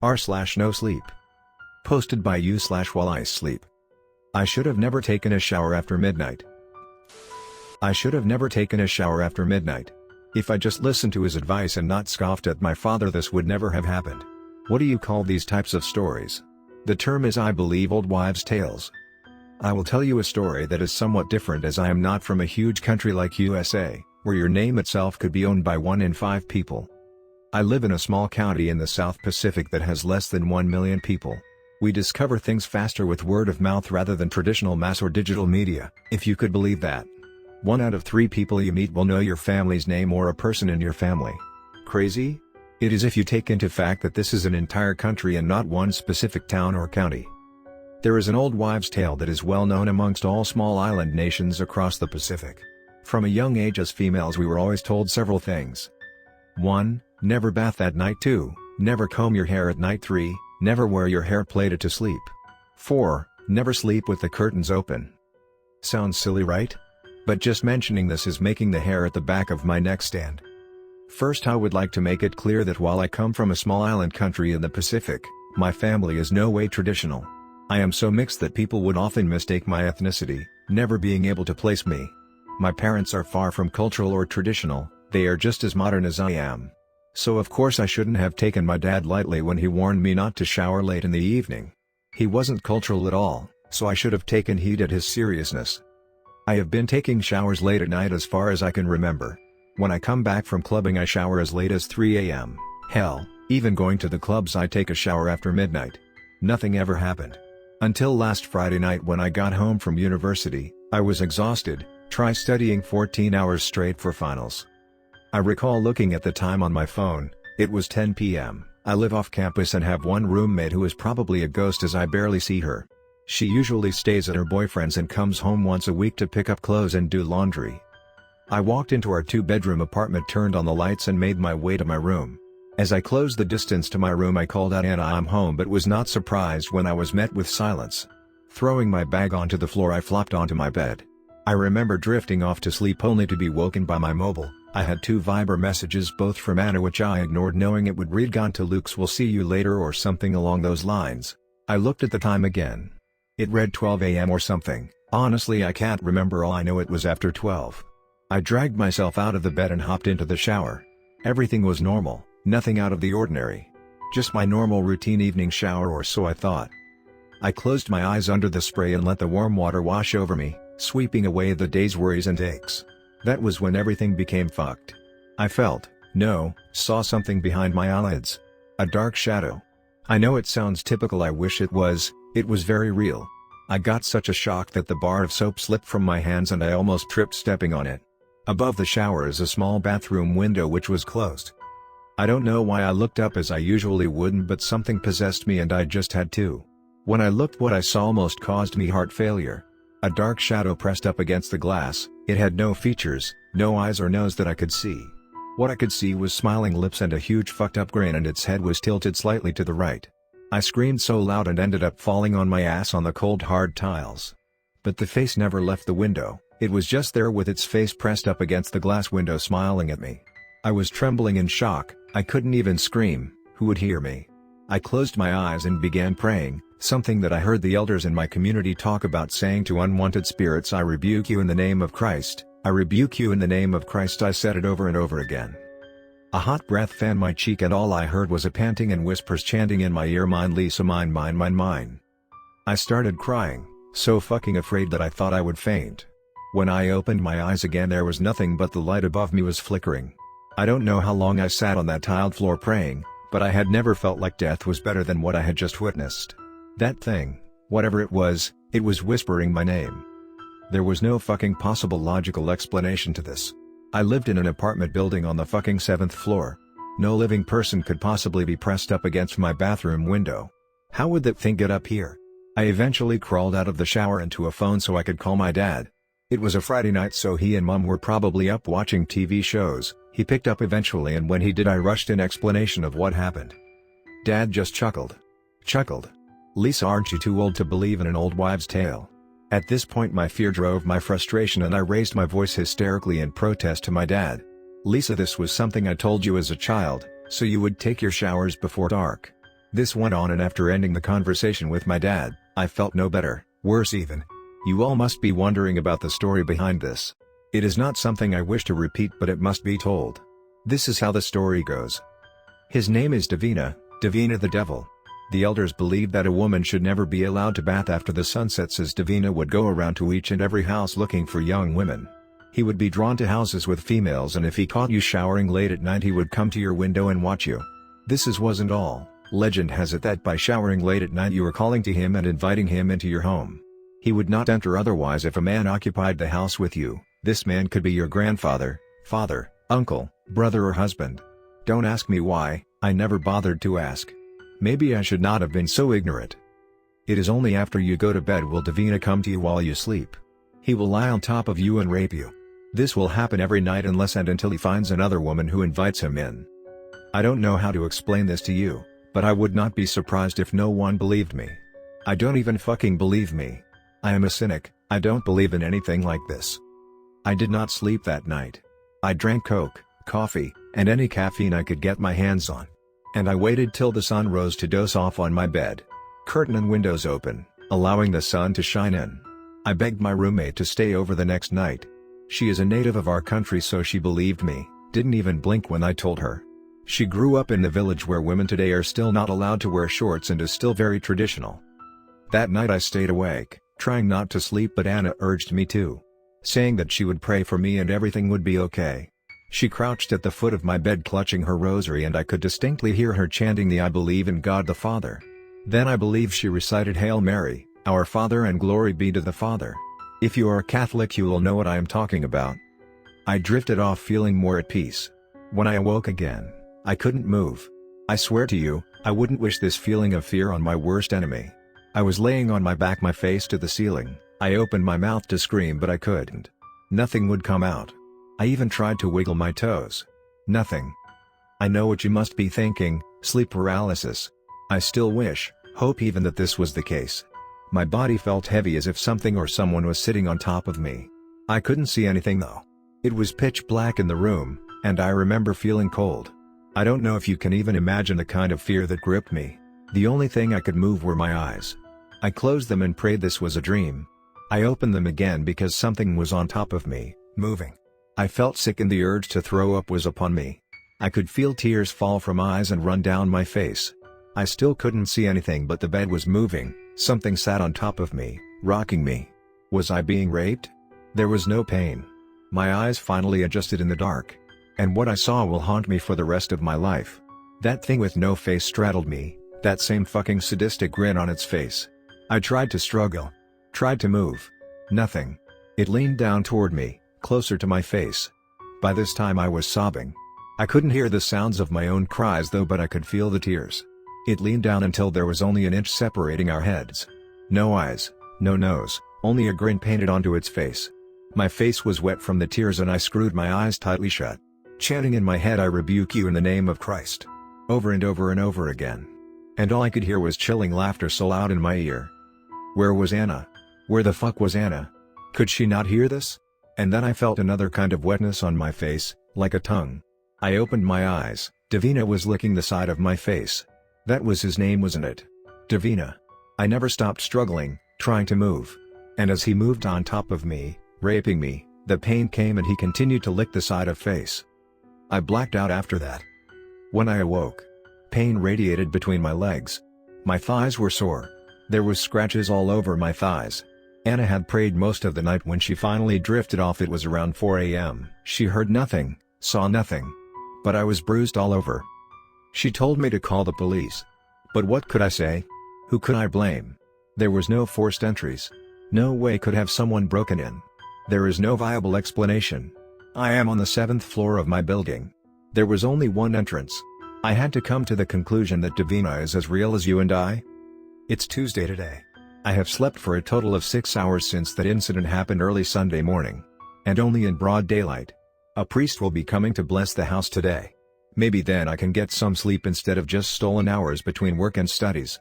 r/Nosleep. Posted by u/whileisleep. I should have never taken a shower after midnight. I should have never taken a shower after midnight. If I just listened to his advice and not scoffed at my father, this would never have happened. What do you call these types of stories? The term is, I believe, old wives' tales. I will tell you a story that is somewhat different, as I am not from a huge country like USA, where your name itself could be owned by 1 in 5 people. I live in a small county in the South Pacific that has less than 1 million people. We discover things faster with word of mouth rather than traditional mass or digital media, if you could believe that. 1 out of 3 people you meet will know your family's name or a person in your family. Crazy? It is if you take into fact that this is an entire country and not one specific town or county. There is an old wives' tale that is well known amongst all small island nations across the Pacific. From a young age as females we were always told several things. 1. Never bath at night. 2. Never comb your hair at night. 3. Never wear your hair plaited to sleep. 4. Never sleep with the curtains open. Sounds silly, right? But just mentioning this is making the hair at the back of my neck stand. First, I would like to make it clear that while I come from a small island country in the Pacific, my family is no way traditional. I am so mixed that people would often mistake my ethnicity, never being able to place me. My parents are far from cultural or traditional, they are just as modern as I am. So of course I shouldn't have taken my dad lightly when he warned me not to shower late in the evening. He wasn't cultural at all, so I should have taken heed at his seriousness. I have been taking showers late at night as far as I can remember. When I come back from clubbing I shower as late as 3 a.m. Hell, even going to the clubs I take a shower after midnight. Nothing ever happened. Until last Friday night when I got home from university. I was exhausted, try studying 14 hours straight for finals. I recall looking at the time on my phone, it was 10 p.m. I live off campus and have one roommate who is probably a ghost as I barely see her. She usually stays at her boyfriend's and comes home once a week to pick up clothes and do laundry. I walked into our 2-bedroom apartment, turned on the lights and made my way to my room. As I closed the distance to my room I called out, "Anna, I'm home," but was not surprised when I was met with silence. Throwing my bag onto the floor I flopped onto my bed. I remember drifting off to sleep only to be woken by my mobile. I had 2 Viber messages, both from Anna, which I ignored knowing it would read "Gone to Luke's, will see you later" or something along those lines. I looked at the time again. It read 12 a.m. or something. Honestly I can't remember, all I know it was after 12. I dragged myself out of the bed and hopped into the shower. Everything was normal, nothing out of the ordinary. Just my normal routine evening shower, or so I thought. I closed my eyes under the spray and let the warm water wash over me, sweeping away the day's worries and aches. That was when everything became fucked. I saw something behind my eyelids. A dark shadow. I know it sounds typical, I wish it was very real. I got such a shock that the bar of soap slipped from my hands and I almost tripped stepping on it. Above the shower is a small bathroom window which was closed. I don't know why I looked up as I usually wouldn't, but something possessed me and I just had to. When I looked, what I saw almost caused me heart failure. A dark shadow pressed up against the glass. It had no features, no eyes or nose that I could see. What I could see was smiling lips and a huge fucked up grin, and its head was tilted slightly to the right. I screamed so loud and ended up falling on my ass on the cold hard tiles. But the face never left the window, it was just there with its face pressed up against the glass window smiling at me. I was trembling in shock, I couldn't even scream, who would hear me? I closed my eyes and began praying, something that I heard the elders in my community talk about, saying to unwanted spirits, "I rebuke you in the name of Christ, I rebuke you in the name of Christ." I said it over and over again. A hot breath fanned my cheek and all I heard was a panting and whispers chanting in my ear, "Mine, Lisa, mine, mine, mine, mine." I started crying, so fucking afraid that I thought I would faint. When I opened my eyes again there was nothing but the light above me was flickering. I don't know how long I sat on that tiled floor praying, but I had never felt like death was better than what I had just witnessed. That thing, whatever it was whispering my name. There was no fucking possible logical explanation to this. I lived in an apartment building on the fucking 7th floor. No living person could possibly be pressed up against my bathroom window. How would that thing get up here? I eventually crawled out of the shower into a phone so I could call my dad. It was a Friday night, so he and Mom were probably up watching TV shows. He picked up eventually, and when he did I rushed in explanation of what happened. Dad just chuckled. "Lisa, aren't you too old to believe in an old wives' tale?" At this point my fear drove my frustration and I raised my voice hysterically in protest to my dad. "Lisa, this was something I told you as a child, so you would take your showers before dark. This went on, and after ending the conversation with my dad, I felt no better, worse even. You all must be wondering about the story behind this. It is not something I wish to repeat, but it must be told. This is how the story goes. His name is Davina the devil. The elders believed that a woman should never be allowed to bath after the sun sets, as Davina would go around to each and every house looking for young women. He would be drawn to houses with females, and if he caught you showering late at night, he would come to your window and watch you. Wasn't all. Legend has it that by showering late at night you were calling to him and inviting him into your home. He would not enter otherwise if a man occupied the house with you. This man could be your grandfather, father, uncle, brother or husband. Don't ask me why, I never bothered to ask. Maybe I should not have been so ignorant. It is only after you go to bed will Davina come to you while you sleep. He will lie on top of you and rape you. This will happen every night unless and until he finds another woman who invites him in. I don't know how to explain this to you, but I would not be surprised if no one believed me. I don't even fucking believe me. I am a cynic, I don't believe in anything like this. I did not sleep that night. I drank Coke, coffee, and any caffeine I could get my hands on. And I waited till the sun rose to doze off on my bed. Curtain and windows open, allowing the sun to shine in. I begged my roommate to stay over the next night. She is a native of our country, so she believed me, didn't even blink when I told her. She grew up in the village where women today are still not allowed to wear shorts and is still very traditional. That night I stayed awake, trying not to sleep, but Anna urged me to, saying that she would pray for me and everything would be okay. She crouched at the foot of my bed clutching her rosary, and I could distinctly hear her chanting the "I believe in God the Father." Then I believe she recited "Hail Mary, Our Father and Glory be to the Father." If you are a Catholic, you will know what I am talking about. I drifted off feeling more at peace. When I awoke again, I couldn't move. I swear to you, I wouldn't wish this feeling of fear on my worst enemy. I was laying on my back, my face to the ceiling. I opened my mouth to scream, but I couldn't. Nothing would come out. I even tried to wiggle my toes. Nothing. I know what you must be thinking, sleep paralysis. I still wish, hope even that this was the case. My body felt heavy as if something or someone was sitting on top of me. I couldn't see anything though. It was pitch black in the room, and I remember feeling cold. I don't know if you can even imagine the kind of fear that gripped me. The only thing I could move were my eyes. I closed them and prayed this was a dream. I opened them again because something was on top of me, moving. I felt sick and the urge to throw up was upon me. I could feel tears fall from eyes and run down my face. I still couldn't see anything, but the bed was moving, something sat on top of me, rocking me. Was I being raped? There was no pain. My eyes finally adjusted in the dark. And what I saw will haunt me for the rest of my life. That thing with no face straddled me, that same fucking sadistic grin on its face. I tried to struggle. Tried to move. Nothing. It leaned down toward me, closer to my face. By this time I was sobbing. I couldn't hear the sounds of my own cries though, but I could feel the tears. It leaned down until there was only an inch separating our heads. No eyes, no nose, only a grin painted onto its face. My face was wet from the tears and I screwed my eyes tightly shut. Chanting in my head, "I rebuke you in the name of Christ." Over and over and over again. And all I could hear was chilling laughter so loud in my ear. Where was Anna? Where the fuck was Anna? Could she not hear this? And then I felt another kind of wetness on my face, like a tongue. I opened my eyes. Davina was licking the side of my face. That was his name, wasn't it? Davina. I never stopped struggling, trying to move. And as he moved on top of me, raping me, the pain came and he continued to lick the side of face. I blacked out after that. When I awoke, pain radiated between my legs. My thighs were sore. There was scratches all over my thighs. Anna had prayed most of the night. When she finally drifted off, it was around 4 a.m. She heard nothing, saw nothing. But I was bruised all over. She told me to call the police. But what could I say? Who could I blame? There was no forced entries. No way could have someone broken in. There is no viable explanation. I am on the 7th floor of my building. There was only one entrance. I had to come to the conclusion that Davina is as real as you and I. It's Tuesday today. I have slept for a total of 6 hours since that incident happened early Sunday morning. And only in broad daylight. A priest will be coming to bless the house today. Maybe then I can get some sleep instead of just stolen hours between work and studies.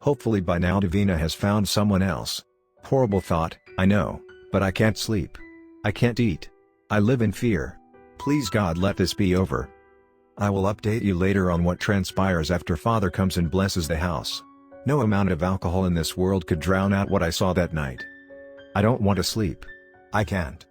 Hopefully by now Davina has found someone else. Horrible thought, I know, but I can't sleep. I can't eat. I live in fear. Please God, let this be over. I will update you later on what transpires after Father comes and blesses the house. No amount of alcohol in this world could drown out what I saw that night. I don't want to sleep. I can't.